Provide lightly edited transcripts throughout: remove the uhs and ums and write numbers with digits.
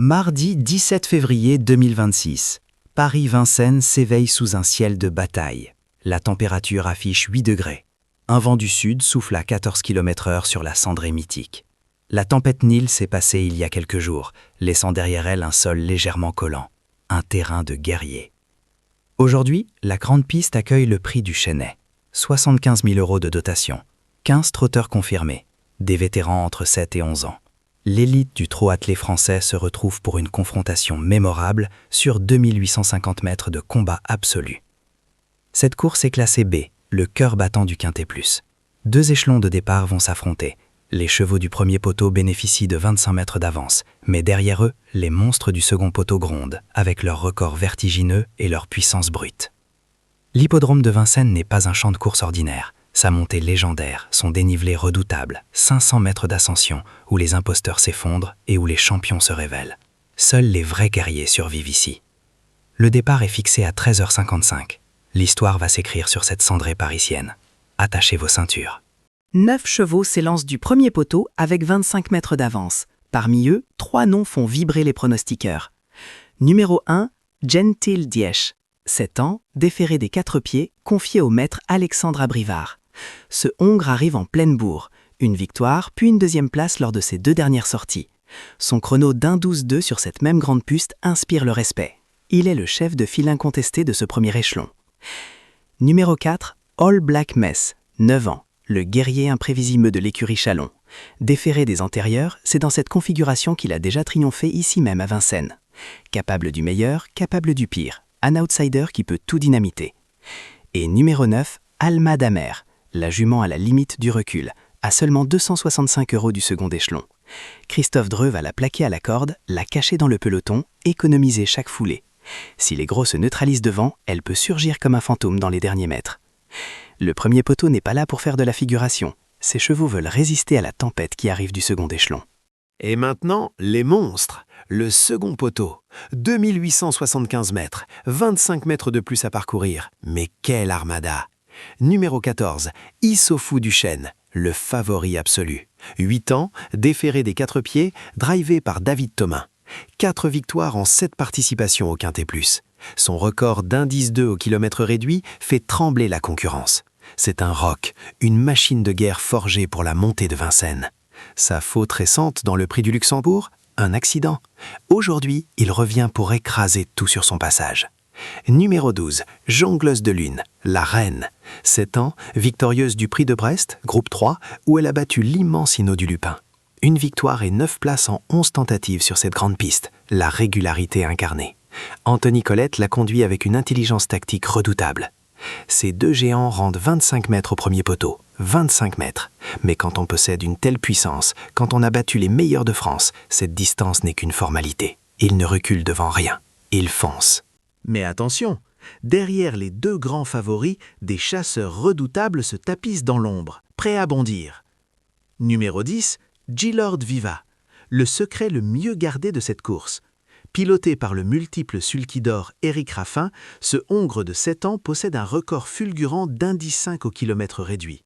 Mardi 17 février 2026. Paris-Vincennes s'éveille sous un ciel de bataille. La température affiche 8 degrés. Un vent du sud souffle à 14 km/h sur la cendrée mythique. La tempête Nil s'est passée il y a quelques jours, laissant derrière elle un sol légèrement collant. Un terrain de guerrier. Aujourd'hui, la grande piste accueille le prix du Chesnay. 75 000 € de dotation. 15 trotteurs confirmés. Des vétérans entre 7 et 11 ans. L'élite du trot attelé français se retrouve pour une confrontation mémorable sur 2850 mètres de combat absolu. Cette course est classée B, le cœur battant du Quintet Plus. 2 échelons de départ vont s'affronter. Les chevaux du premier poteau bénéficient de 25 mètres d'avance, mais derrière eux, les monstres du second poteau grondent, avec leur record vertigineux et leur puissance brute. L'hippodrome de Vincennes n'est pas un champ de course ordinaire. Sa montée légendaire, son dénivelé redoutable, 500 mètres d'ascension, où les imposteurs s'effondrent et où les champions se révèlent. Seuls les vrais guerriers survivent ici. Le départ est fixé à 13h55. L'histoire va s'écrire sur cette cendrée parisienne. Attachez vos ceintures. 9 chevaux s'élancent du premier poteau avec 25 mètres d'avance. Parmi eux, 3 noms font vibrer les pronostiqueurs. Numéro 1, Gentil Diesch. 7 ans, déféré des 4 pieds, confié au maître Alexandre Abrivard. Ce Hongre arrive en pleine bourre. Une victoire, puis une deuxième place lors de ses 2 dernières sorties. Son chrono d'1,12,2 sur cette même grande puste inspire le respect. Il est le chef de file incontesté de ce premier échelon. Numéro 4, All Black Mess. 9 ans. Le guerrier imprévisible de l'écurie Chalon. Déféré des antérieurs, c'est dans cette configuration qu'il a déjà triomphé ici même à Vincennes. Capable du meilleur, capable du pire. Un outsider qui peut tout dynamiter. Et numéro 9, Alma d'Amer, la jument à la limite du recul, à seulement 265 € du second échelon. Christophe Dreux va la plaquer à la corde, la cacher dans le peloton, économiser chaque foulée. Si les gros se neutralisent devant, elle peut surgir comme un fantôme dans les derniers mètres. Le premier poteau n'est pas là pour faire de la figuration. Ces chevaux veulent résister à la tempête qui arrive du second échelon. Et maintenant, les monstres. Le second poteau. 2875 mètres, 25 mètres de plus à parcourir. Mais quelle armada! Numéro 14, Issoufou du Chêne, le favori absolu. 8 ans, déféré des 4 pieds, drivé par David Thomas. 4 victoires en 7 participations au Quintet Plus. Son record d'1,10,2 au kilomètre réduit fait trembler la concurrence. C'est un roc, une machine de guerre forgée pour la montée de Vincennes. Sa faute récente dans le prix du Luxembourg, un accident. Aujourd'hui, il revient pour écraser tout sur son passage. Numéro 12, Jongleuse de Lune, la reine. 7 ans, victorieuse du prix de Brest, groupe 3, où elle a battu l'immense Hinault du Lupin. Une victoire et 9 places en 11 tentatives sur cette grande piste, la régularité incarnée. Anthony Colette la conduit avec une intelligence tactique redoutable. Ces 2 géants rendent 25 mètres au premier poteau. 25 mètres. Mais quand on possède une telle puissance, quand on a battu les meilleurs de France, cette distance n'est qu'une formalité. Ils ne reculent devant rien. Ils foncent. Mais attention, derrière les 2 grands favoris, des chasseurs redoutables se tapissent dans l'ombre, prêts à bondir. Numéro 10, G-Lord Viva, le secret le mieux gardé de cette course. Piloté par le multiple sulky d'or Éric Raffin, ce Hongre de 7 ans possède un record fulgurant d'1,15 au kilomètre réduit.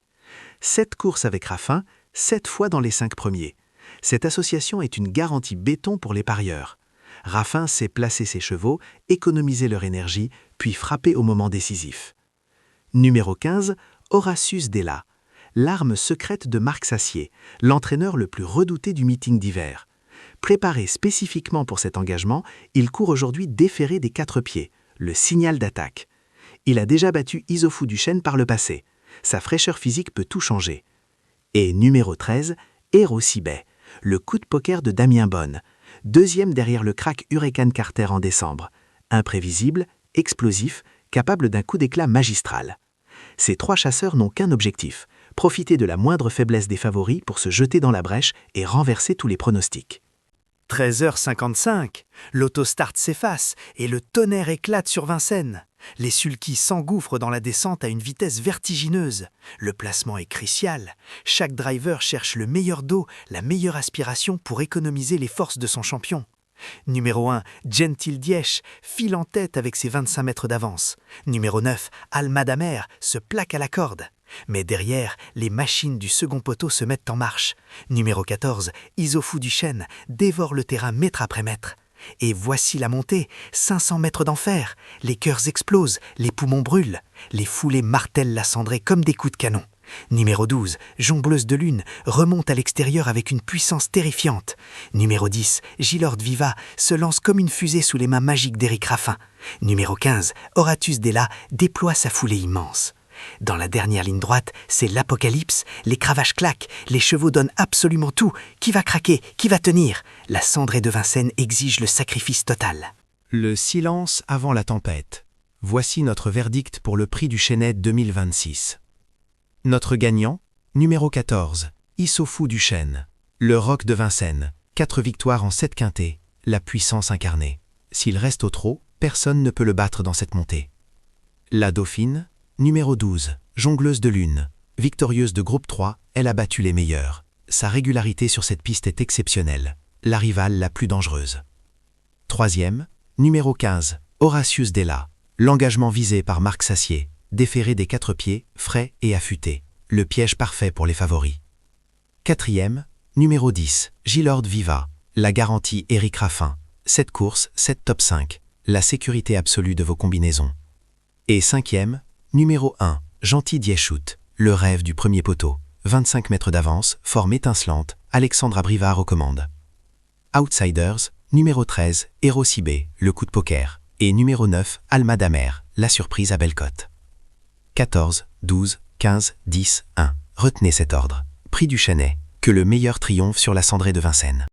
7 courses avec Raffin, 7 fois dans les 5 premiers. Cette association est une garantie béton pour les parieurs. Raffin sait placer ses chevaux, économiser leur énergie, puis frapper au moment décisif. Numéro 15, Horatius Della, l'arme secrète de Marc Sassier, l'entraîneur le plus redouté du meeting d'hiver. Préparé spécifiquement pour cet engagement, il court aujourd'hui déféré des 4 pieds, le signal d'attaque. Il a déjà battu Issoufou du Chêne par le passé. Sa fraîcheur physique peut tout changer. Et numéro 13, Héros Sibet, le coup de poker de Damien Bonne, 2e derrière le crack Hurricane Carter en décembre. Imprévisible, explosif, capable d'un coup d'éclat magistral. Ces 3 chasseurs n'ont qu'un objectif, profiter de la moindre faiblesse des favoris pour se jeter dans la brèche et renverser tous les pronostics. 13h55, l'autostart s'efface et le tonnerre éclate sur Vincennes. Les sulkys s'engouffrent dans la descente à une vitesse vertigineuse. Le placement est crucial. Chaque driver cherche le meilleur dos, la meilleure aspiration pour économiser les forces de son champion. Numéro 1, Gentil Diesch, file en tête avec ses 25 mètres d'avance. Numéro 9, Alma d'Amer, se plaque à la corde. Mais derrière, les machines du second poteau se mettent en marche. Numéro 14, Issoufou du Chêne, dévore le terrain mètre après mètre. Et voici la montée, 500 mètres d'enfer. Les cœurs explosent, les poumons brûlent. Les foulées martèlent la cendrée comme des coups de canon. Numéro 12, jongleuse de lune, remonte à l'extérieur avec une puissance terrifiante. Numéro 10, Gilord Viva, se lance comme une fusée sous les mains magiques d'Éric Raffin. Numéro 15, Horatus Della déploie sa foulée immense. Dans la dernière ligne droite, c'est l'apocalypse, les cravaches claquent, les chevaux donnent absolument tout. Qui va craquer? Qui va tenir? La cendrée de Vincennes exige le sacrifice total. Le silence avant la tempête. Voici notre verdict pour le prix du Chêne 2026. Notre gagnant, numéro 14, Issoufou du Chêne. Le roc de Vincennes, 4 victoires en 7 quintets, la puissance incarnée. S'il reste au trot, personne ne peut le battre dans cette montée. La Dauphine, numéro 12, jongleuse de lune. Victorieuse de groupe 3, elle a battu les meilleurs. Sa régularité sur cette piste est exceptionnelle, la rivale la plus dangereuse. Troisième, numéro 15, Horatius Della. L'engagement visé par Marc Sassier, déféré des 4 pieds, frais et affûté. Le piège parfait pour les favoris. Quatrième, numéro 10, Gilord Viva. La garantie Éric Raffin. 7 courses, 7 top 5. La sécurité absolue de vos combinaisons. Et cinquième, numéro 1, Gentil Dieschout. Le rêve du premier poteau. 25 mètres d'avance, forme étincelante, Alexandra Brivard aux commandes. Outsiders, numéro 13, Héros Cibé, le coup de poker. Et numéro 9, Alma Damer, la surprise à Bellecote. 14, 12, 15, 10, 1. Retenez cet ordre. Prix du Chêne, que le meilleur triomphe sur la cendrée de Vincennes.